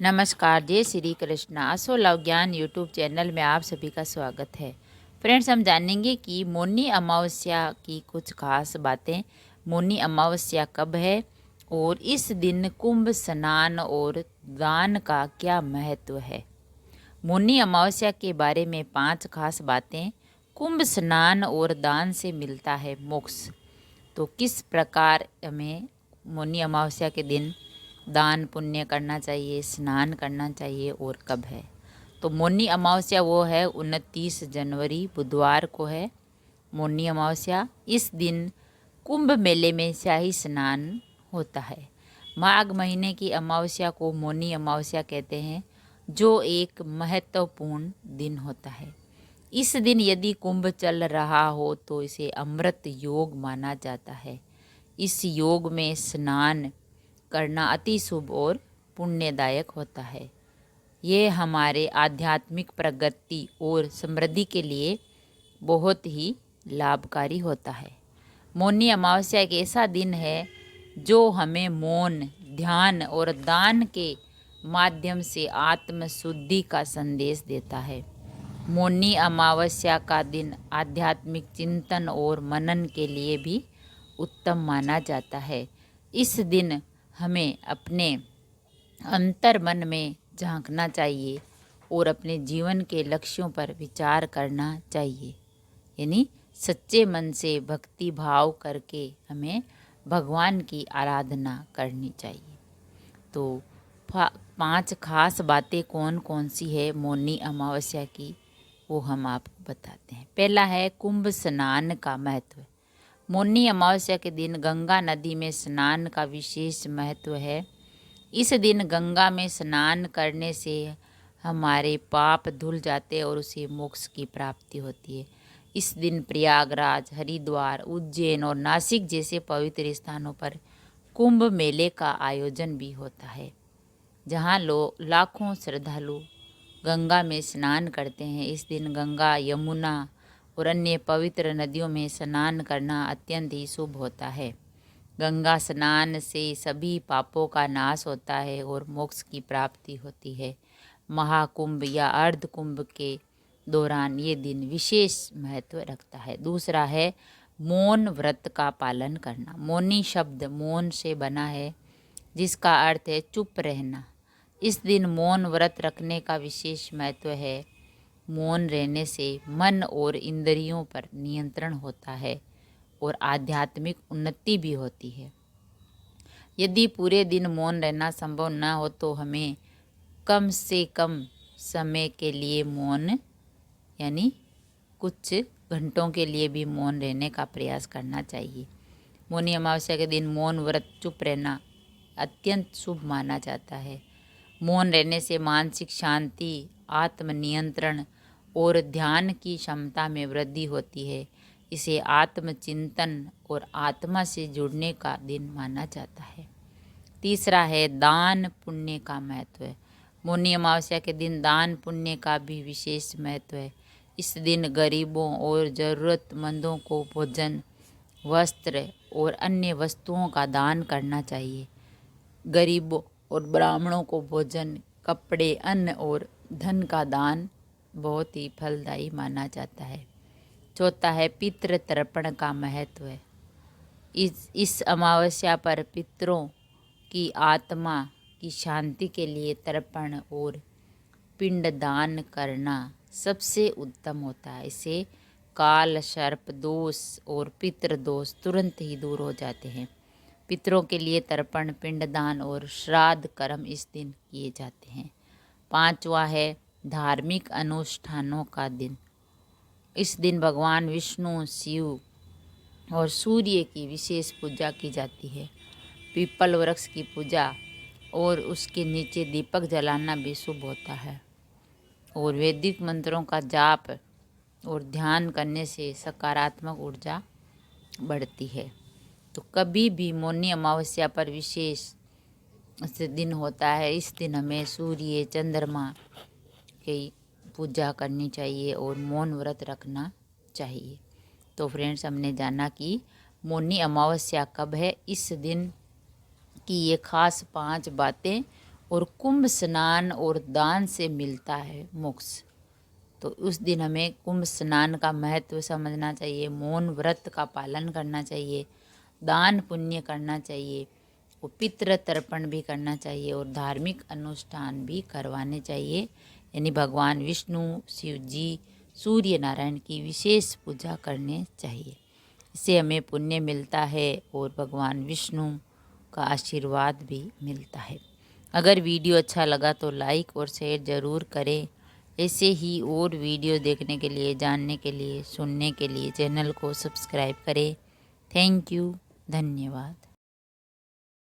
नमस्कार, जय श्री कृष्णा। असो लव ज्ञान यूट्यूब चैनल में आप सभी का स्वागत है। फ्रेंड्स, हम जानेंगे कि मौनी अमावस्या की कुछ खास बातें। मौनी अमावस्या कब है और इस दिन कुंभ स्नान और दान का क्या महत्व है। मौनी अमावस्या के बारे में 5 खास बातें। कुंभ स्नान और दान से मिलता है मोक्ष। तो किस प्रकार हमें मौनी अमावस्या के दिन दान पुण्य करना चाहिए, स्नान करना चाहिए और कब है। तो मौनी अमावस्या वो है 29 जनवरी बुधवार को है मौनी अमावस्या। इस दिन कुंभ मेले में शाही स्नान होता है। माघ महीने की अमावस्या को मौनी अमावस्या कहते हैं, जो एक महत्वपूर्ण दिन होता है। इस दिन यदि कुंभ चल रहा हो तो इसे अमृत योग माना जाता है। इस योग में स्नान करना अति शुभ और पुण्यदायक होता है। ये हमारे आध्यात्मिक प्रगति और समृद्धि के लिए बहुत ही लाभकारी होता है। मौनी अमावस्या एक ऐसा दिन है जो हमें मौन, ध्यान और दान के माध्यम से आत्म शुद्धि का संदेश देता है। मौनी अमावस्या का दिन आध्यात्मिक चिंतन और मनन के लिए भी उत्तम माना जाता है। इस दिन हमें अपने अंतर मन में झांकना चाहिए और अपने जीवन के लक्ष्यों पर विचार करना चाहिए। यानी सच्चे मन से भक्ति भाव करके हमें भगवान की आराधना करनी चाहिए। तो 5 खास बातें कौन कौन सी है मौनी अमावस्या की, वो हम आपको बताते हैं। पहला है कुंभ स्नान का महत्व। मौनी अमावस्या के दिन गंगा नदी में स्नान का विशेष महत्व है। इस दिन गंगा में स्नान करने से हमारे पाप धुल जाते और उसे मोक्ष की प्राप्ति होती है। इस दिन प्रयागराज, हरिद्वार, उज्जैन और नासिक जैसे पवित्र स्थानों पर कुंभ मेले का आयोजन भी होता है, जहाँ लाखों श्रद्धालु गंगा में स्नान करते हैं। इस दिन गंगा, यमुना और अन्य पवित्र नदियों में स्नान करना अत्यंत ही शुभ होता है। गंगा स्नान से सभी पापों का नाश होता है और मोक्ष की प्राप्ति होती है। महाकुंभ या अर्ध कुंभ के दौरान ये दिन विशेष महत्व रखता है। दूसरा है मौन व्रत का पालन करना। मौनी शब्द मौन से बना है, जिसका अर्थ है चुप रहना। इस दिन मौन व्रत रखने का विशेष महत्व है। मौन रहने से मन और इंद्रियों पर नियंत्रण होता है और आध्यात्मिक उन्नति भी होती है। यदि पूरे दिन मौन रहना संभव न हो तो हमें कम से कम समय के लिए मौन, यानी कुछ घंटों के लिए भी मौन रहने का प्रयास करना चाहिए। मौनी अमावस्या के दिन मौन व्रत, चुप रहना अत्यंत शुभ माना जाता है। मौन रहने से मानसिक शांति, आत्मनियंत्रण और ध्यान की क्षमता में वृद्धि होती है। इसे आत्मचिंतन और आत्मा से जुड़ने का दिन माना जाता है। तीसरा है दान पुण्य का महत्व है। मौनी अमावस्या के दिन दान पुण्य का भी विशेष महत्व है। इस दिन गरीबों और ज़रूरतमंदों को भोजन, वस्त्र और अन्य वस्तुओं का दान करना चाहिए। गरीबों और ब्राह्मणों को भोजन, कपड़े, अन्न और धन का दान बहुत ही फलदायी माना जाता है। चौथा है पितृ तर्पण का महत्व है। इस अमावस्या पर पितरों की आत्मा की शांति के लिए तर्पण और पिंड दान करना सबसे उत्तम होता है। इससे काल सर्प दोष और पितृ दोष तुरंत ही दूर हो जाते हैं। पितरों के लिए तर्पण, पिंडदान और श्राद्ध कर्म इस दिन किए जाते हैं। पांचवा है धार्मिक अनुष्ठानों का दिन। इस दिन भगवान विष्णु, शिव और सूर्य की विशेष पूजा की जाती है। पीपल वृक्ष की पूजा और उसके नीचे दीपक जलाना भी शुभ होता है। और वैदिक मंत्रों का जाप और ध्यान करने से सकारात्मक ऊर्जा बढ़ती है। तो कभी भी मौनी अमावस्या पर विशेष दिन होता है। इस दिन हमें सूर्य, चंद्रमा की पूजा करनी चाहिए और मौन व्रत रखना चाहिए। तो फ्रेंड्स, हमने जाना कि मौनी अमावस्या कब है, इस दिन की ये खास 5 बातें और कुंभ स्नान और दान से मिलता है मोक्ष। तो उस दिन हमें कुंभ स्नान का महत्व समझना चाहिए, मौन व्रत का पालन करना चाहिए, दान पुण्य करना चाहिए, वो पितृ तर्पण भी करना चाहिए और धार्मिक अनुष्ठान भी करवाने चाहिए। यानी भगवान विष्णु, शिव जी, सूर्य नारायण की विशेष पूजा करने चाहिए। इससे हमें पुण्य मिलता है और भगवान विष्णु का आशीर्वाद भी मिलता है। अगर वीडियो अच्छा लगा तो लाइक और शेयर ज़रूर करें। ऐसे ही और वीडियो देखने के लिए, जानने के लिए, सुनने के लिए चैनल को सब्सक्राइब करें। थैंक यू, धन्यवाद।